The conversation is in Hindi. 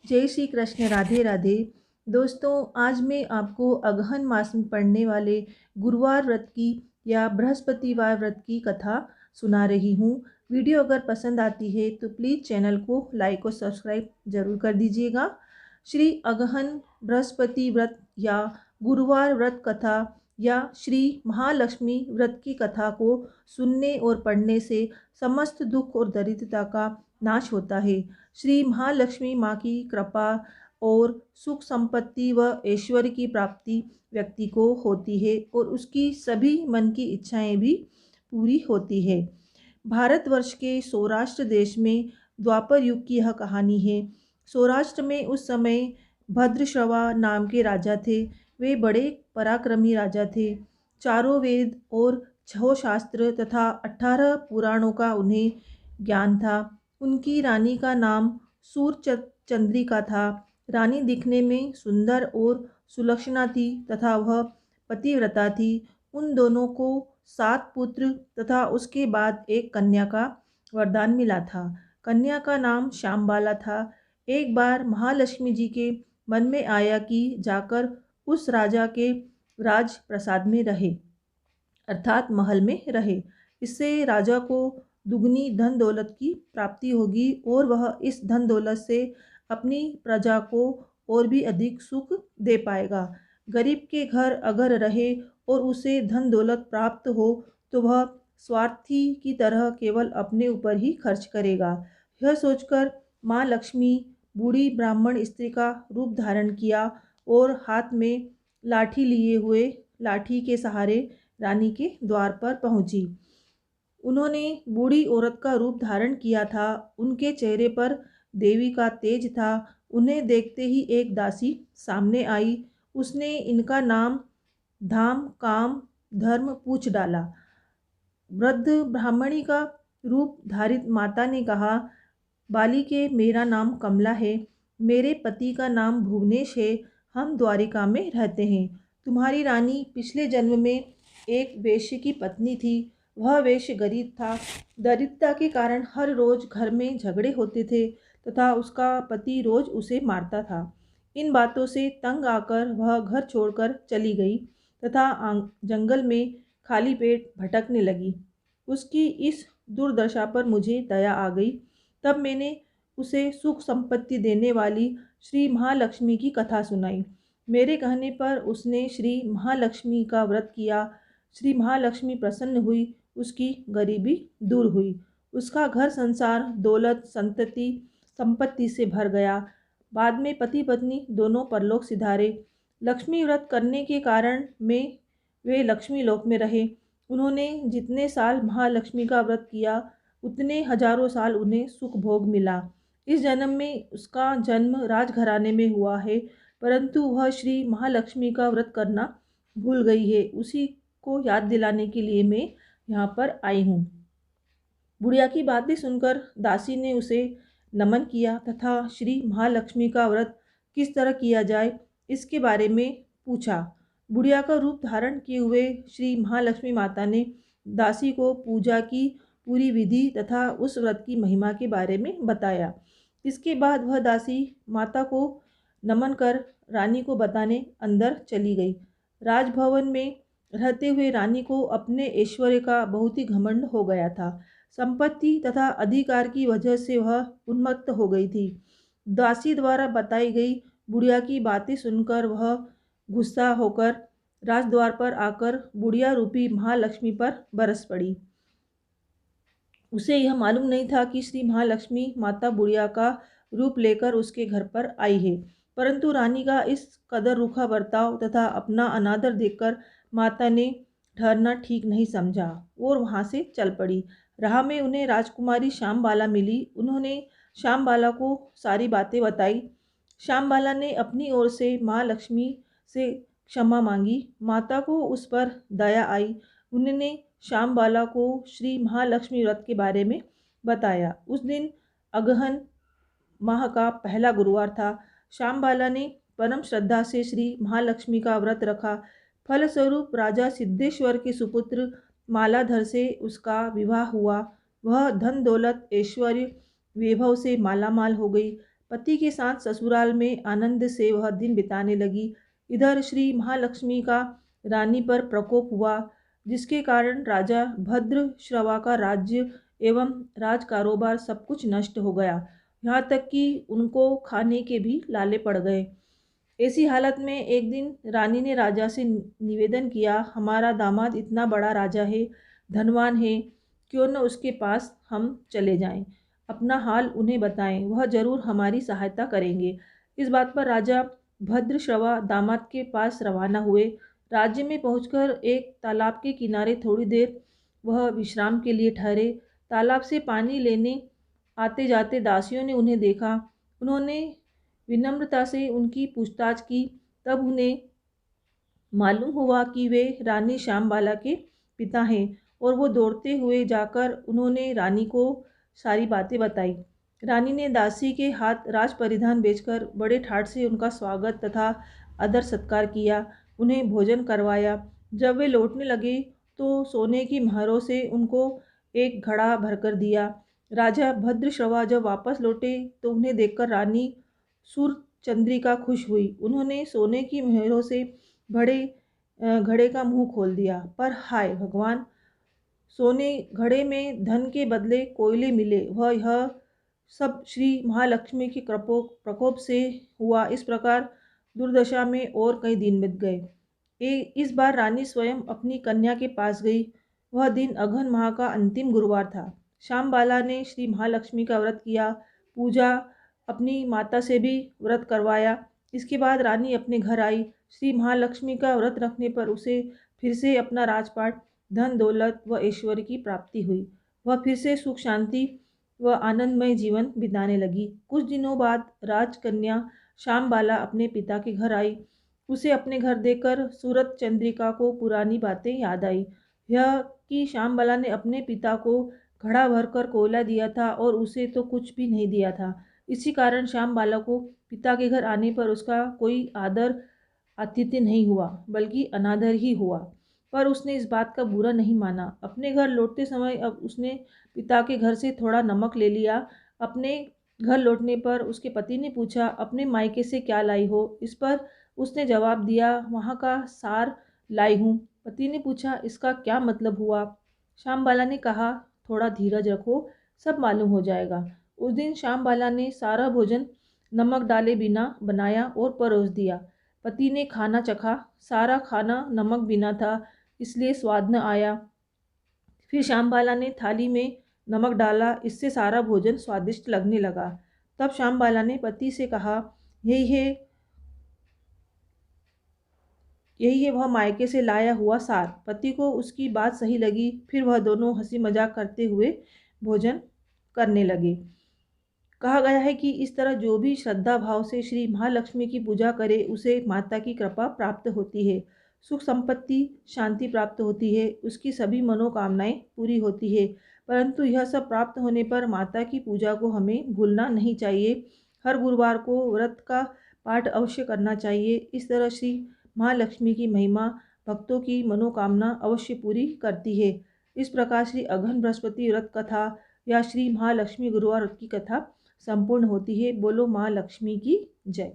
जय श्री कृष्ण। राधे राधे। दोस्तों, आज मैं आपको अगहन मास में पड़ने वाले गुरुवार व्रत की या बृहस्पतिवार व्रत की कथा सुना रही हूँ। वीडियो अगर पसंद आती है तो प्लीज़ चैनल को लाइक और सब्सक्राइब जरूर कर दीजिएगा। श्री अगहन बृहस्पति व्रत या गुरुवार व्रत कथा या श्री महालक्ष्मी व्रत की कथा को सुनने और पढ़ने से समस्त दुख और दरिद्रता का नाश होता है। श्री महालक्ष्मी माँ की कृपा और सुख संपत्ति व ऐश्वर्य की प्राप्ति व्यक्ति को होती है और उसकी सभी मन की इच्छाएं भी पूरी होती है। भारतवर्ष के सौराष्ट्र देश में द्वापर युग की यह कहानी है। सौराष्ट्र में उस समय भद्रश्रवा नाम के राजा थे। वे बड़े पराक्रमी राजा थे। चारों वेद और 6 शास्त्र तथा 18 पुराणों का उन्हें ज्ञान था। उनकी रानी का नाम चंद्रिका था। रानी दिखने में सुंदर और सुलक्षणा थी तथा वह पतिव्रता थी। उन दोनों को 7 पुत्र तथा उसके बाद एक कन्या का वरदान मिला था। कन्या का नाम श्यामबाला था। एक बार महालक्ष्मी जी के मन में आया कि जाकर उस राजा के राज प्रसाद में रहे, अर्थात महल में रहे। इससे राजा को दुगनी धन दौलत की प्राप्ति होगी और वह इस धन दौलत से अपनी प्रजा को और भी अधिक सुख दे पाएगा। गरीब के घर अगर रहे और उसे धन दौलत प्राप्त हो तो वह स्वार्थी की तरह केवल अपने ऊपर ही खर्च करेगा। यह सोचकर माँ लक्ष्मी बूढ़ी ब्राह्मण स्त्री का रूप धारण किया और हाथ में लाठी लिए हुए लाठी के सहारे रानी के द्वार पर पहुंची। उन्होंने बूढ़ी औरत का रूप धारण किया था। उनके चेहरे पर देवी का तेज था। उन्हें देखते ही एक दासी सामने आई। उसने इनका नाम धाम काम धर्म पूछ डाला। वृद्ध ब्राह्मणी का रूप धारित माता ने कहा, बालिके, मेरा नाम कमला है। मेरे पति का नाम भुवनेश है। हम द्वारिका में रहते हैं। तुम्हारी रानी पिछले जन्म में एक वेश्य की पत्नी थी। वह वेश्य गरीब था। दरिद्रता के कारण हर रोज घर में झगड़े होते थे तथा उसका पति रोज उसे मारता था। इन बातों से तंग आकर वह घर छोड़कर चली गई तथा जंगल में खाली पेट भटकने लगी। उसकी इस दुर्दशा पर मुझे दया आ गई। तब मैंने उसे सुख संपत्ति देने वाली श्री महालक्ष्मी की कथा सुनाई। मेरे कहने पर उसने श्री महालक्ष्मी का व्रत किया। श्री महालक्ष्मी प्रसन्न हुई। उसकी गरीबी दूर हुई। उसका घर संसार दौलत संपत्ति से भर गया। बाद में पति पत्नी दोनों परलोक सिधारे। लक्ष्मी व्रत करने के कारण में वे लक्ष्मी लोक में रहे। उन्होंने जितने साल महालक्ष्मी का व्रत किया उतने हजारों साल उन्हें सुख भोग मिला। इस जन्म में उसका जन्म राजघराने में हुआ है, परंतु वह श्री महालक्ष्मी का व्रत करना भूल गई है। उसी को याद दिलाने के लिए मैं यहाँ पर आई हूँ। बुढ़िया की बातें सुनकर दासी ने उसे नमन किया तथा श्री महालक्ष्मी का व्रत किस तरह किया जाए इसके बारे में पूछा। बुढ़िया का रूप धारण किए हुए श्री महालक्ष्मी माता ने दासी को पूजा की पूरी विधि तथा उस व्रत की महिमा के बारे में बताया। इसके बाद वह दासी माता को नमन कर रानी को बताने अंदर चली गई। राजभवन में रहते हुए रानी को अपने ऐश्वर्य का बहुत ही घमंड हो गया था। संपत्ति तथा अधिकार की वजह से वह उन्मत्त हो गई थी। दासी द्वारा बताई गई बुढ़िया की बातें सुनकर वह गुस्सा होकर राजद्वार पर आकर बुढ़िया रूपी महालक्ष्मी पर बरस पड़ी। उसे यह मालूम नहीं था कि श्री महालक्ष्मी माता बुढ़िया का रूप लेकर उसके घर पर आई है, परंतु रानी का इस कदर रूखा बर्ताव तथा अपना अनादर देखकर माता ने ठहरना ठीक नहीं समझा और वहाँ से चल पड़ी। राह में उन्हें राजकुमारी श्यामबाला मिली। उन्होंने श्यामबाला को सारी बातें बताई। श्यामबाला ने अपनी ओर से माँ लक्ष्मी से क्षमा मांगी। माता को उस पर दया आई। उन्होंने श्यामबाला को श्री महालक्ष्मी व्रत के बारे में बताया। उस दिन अगहन माह का पहला गुरुवार था। श्यामबाला ने परम श्रद्धा से श्री महालक्ष्मी का व्रत रखा। फलस्वरूप राजा सिद्धेश्वर के सुपुत्र मालाधर से उसका विवाह हुआ। वह धन दौलत ऐश्वर्य वैभव से मालामाल हो गई। पति के साथ ससुराल में आनंद से वह दिन बिताने लगी। इधर श्री महालक्ष्मी का रानी पर प्रकोप हुआ, जिसके कारण राजा भद्रश्रवा का राज्य एवं राज कारोबार सब कुछ नष्ट हो गया। यहाँ तक कि उनको खाने के भी लाले पड़ गए। ऐसी हालत में एक दिन रानी ने राजा से निवेदन किया, हमारा दामाद इतना बड़ा राजा है, धनवान है, क्यों न उसके पास हम चले जाएं, अपना हाल उन्हें बताएं, वह जरूर हमारी सहायता करेंगे। इस बात पर राजा भद्रश्रवा दामाद के पास रवाना हुए। राज्य में पहुंचकर एक तालाब के किनारे थोड़ी देर वह विश्राम के लिए ठहरे। तालाब से पानी लेने आते जाते दासियों ने उन्हें देखा। उन्होंने विनम्रता से उनकी पूछताछ की। तब उन्हें मालूम हुआ कि वे रानी श्यामबाला के पिता हैं और वो दौड़ते हुए जाकर उन्होंने रानी को सारी बातें बताई। रानी ने दासी के हाथ राज परिधान बेचकर बड़े ठाट से उनका स्वागत तथा आदर सत्कार किया, उन्हें भोजन करवाया। जब वे लौटने लगे तो सोने की महरों से उनको एक घड़ा भरकर दिया। राजा भद्रश्रवा जब वापस लौटे तो उन्हें देखकर रानी सुर चंद्रिका खुश हुई। उन्होंने सोने की मेहरों से बड़े घड़े का मुंह खोल दिया, पर हाय भगवान, सोने घड़े में धन के बदले कोयले मिले। वह यह सब श्री महालक्ष्मी के प्रकोप से हुआ। इस प्रकार दुर्दशा में और कई दिन बीत गए। इस बार रानी स्वयं अपनी कन्या के पास गई। वह दिन अघन माह का अंतिम गुरुवार था। श्यामबाला ने श्री महालक्ष्मी का व्रत किया, पूजा अपनी माता से भी व्रत करवाया। इसके बाद रानी अपने घर आई। श्री महालक्ष्मी का व्रत रखने पर उसे फिर से अपना राजपाट, धन दौलत व ऐश्वर्य की प्राप्ति हुई। वह फिर से सुख शांति व आनंदमय जीवन बिताने लगी। कुछ दिनों बाद राजकन्या श्यामबाला अपने पिता के घर आई। उसे अपने घर देखकर सूरत चंद्रिका को पुरानी बातें याद आई। यह कि श्यामबाला ने अपने पिता को घड़ा भरकर कोयला दिया था और उसे तो कुछ भी नहीं दिया था। इसी कारण श्यामबाला को पिता के घर आने पर उसका कोई आदर आतिथ्य नहीं हुआ, बल्कि अनादर ही हुआ। पर उसने इस बात का बुरा नहीं माना। अपने घर लौटते समय अब उसने पिता के घर से थोड़ा नमक ले लिया। अपने घर लौटने पर उसके पति ने पूछा, अपने मायके से क्या लाई हो? इस पर उसने जवाब दिया, वहाँ का सार लाई हूँ। पति ने पूछा, इसका क्या मतलब हुआ? श्यामबाला ने कहा, थोड़ा धीरज रखो, सब मालूम हो जाएगा। उस दिन श्यामबाला ने सारा भोजन नमक डाले बिना बनाया और परोस दिया। पति ने खाना चखा। सारा खाना नमक बिना था, इसलिए स्वाद न आया। फिर श्यामबाला ने थाली में नमक डाला, इससे सारा भोजन स्वादिष्ट लगने लगा। तब श्यामबाला ने पति से कहा, यही है वह मायके से लाया हुआ सार। पति को उसकी बात सही लगी। फिर वह दोनों हंसी मजाक करते हुए भोजन करने लगे। कहा गया है कि इस तरह जो भी श्रद्धा भाव से श्री महालक्ष्मी की पूजा करे, उसे माता की कृपा प्राप्त होती है, सुख संपत्ति शांति प्राप्त होती है, उसकी सभी मनोकामनाएं पूरी होती है। परंतु यह सब प्राप्त होने पर माता की पूजा को हमें भूलना नहीं चाहिए। हर गुरुवार को व्रत का पाठ अवश्य करना चाहिए। इस तरह श्री महालक्ष्मी की महिमा भक्तों की मनोकामना अवश्य पूरी करती है। इस प्रकार श्री अघन बृहस्पति व्रत कथा या श्री महालक्ष्मी गुरुवार व्रत की कथा संपूर्ण होती है। बोलो माँ लक्ष्मी की जय।